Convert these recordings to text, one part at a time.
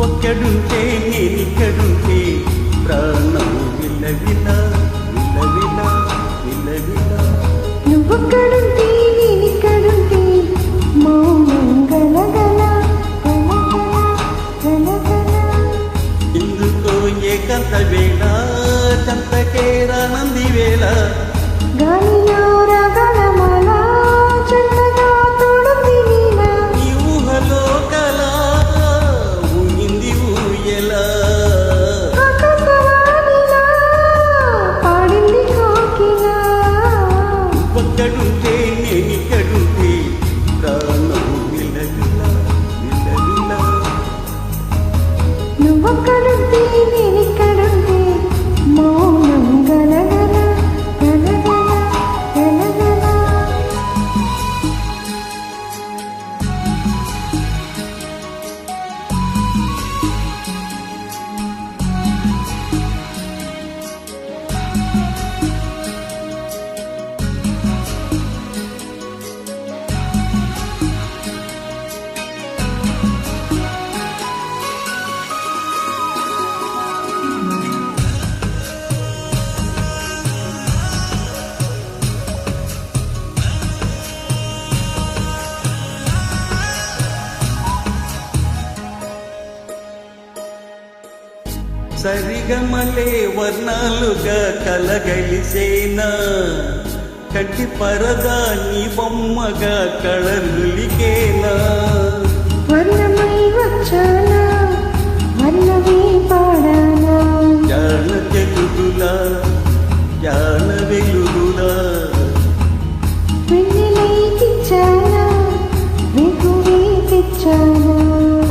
ఒక్కడుంటే నేనిక్కడుంటే ప్రాణం విలవిల విలవిల విలవిల. నువ్వొక్కడుంటే నేనిక్కడుంటే మౌనం గలగల గలగల. ఎందుకో ఏకాంత వేళ చంతకేరానంది వేళ గాలిలో రాగల మాల చల్లగా తోడుంది నీల. ఈ ఊహలో కల ఊగింది ఊయల. ఆకాశవాణిలా పాడింది కోకిల. ఒక్కడుంటే నేనిక్కడుంటే ప్రాణం విలవిల విలవిల. నువ్వొక్కడుంటే నేనిక్కడుంటే మౌనం గలగల గలగల గలగల. సరిగమలే వర్ణాలుగా కలగలిసేనా కట్టి పరదా నీ బొమ్మగా కళలులికేనా. వర్ణమై వచ్చానా వర్ణమే పాడానా. జాన తెలుగులా జాన వెలుగులా వెన్నెలై తెచ్చానా వెగువే తెచ్చానా.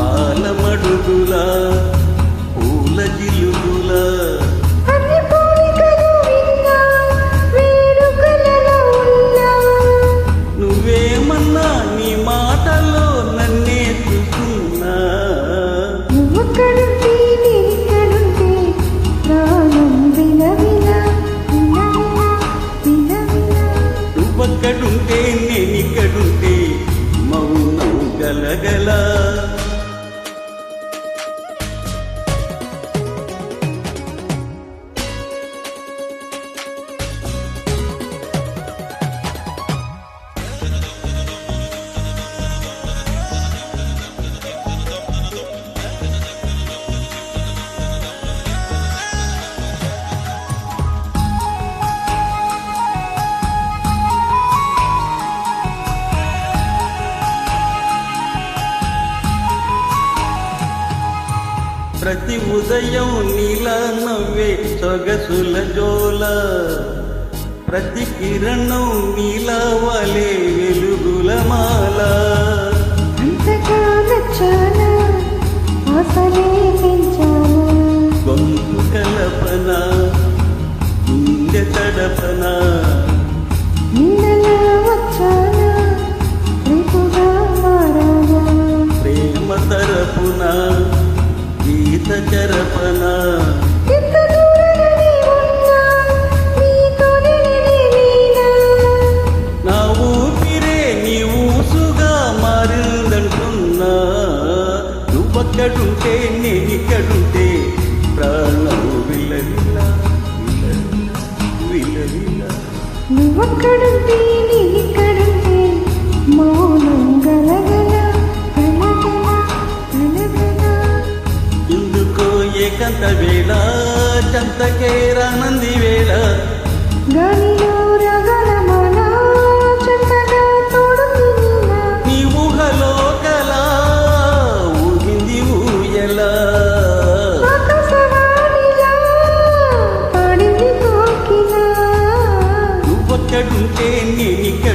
పాలమడుగులా పూల జిలుగులా అన్ని పోలికలు విన్నా వేడుకలలో ఉన్నా. నువ్వేమన్నా నీ మాటలో నన్నే చూస్తున్నా. నువ్వొక్కడుంటే నేనిక్కడుంటే ప్రాణం విలవిల విలవిల విలవిల. నువ్వక్కడుంటే నేనిక్కడుంటే మౌనం గలగల. ప్రతి ఉదయం నీలా నవ్వే సొగసుల జోల ప్రతి కిరణం నీలా వలే వెలుగుల మాల. అంతగా నచ్చానా ఆశలే పెంచానా. గొంతు కలపన గుండె తడపన నిన్నలా వచ్చానా రేపుగా మారానా. ప్రేమ తరపున గీత చరపన ఎంత దూరమని ఉన్నా నీతోనే నేనేనా. నా ఊపిరే నీ ఊసుగా మారిందంటున్నా. నువ్వక్కడుంటే నేనిక్కడుంటే ప్రాణం విలవిల విలవిల విలవిల. నువ్వొక్కడుంటే నేనిక్కడుంటే మౌనం గలగల గలగల గలగల. ఎందుకో ఏకాంత వేళ చంతకేరానంది వేళ గాలిలో రాగల మాల చల్లగా తోడుంది నీల. నీ ఊహలో కల ఊగింది ఊయల. ఆకాశవాణిలా పాడింది కోకిల. నువ్వక్కడుంటే నేనిక్క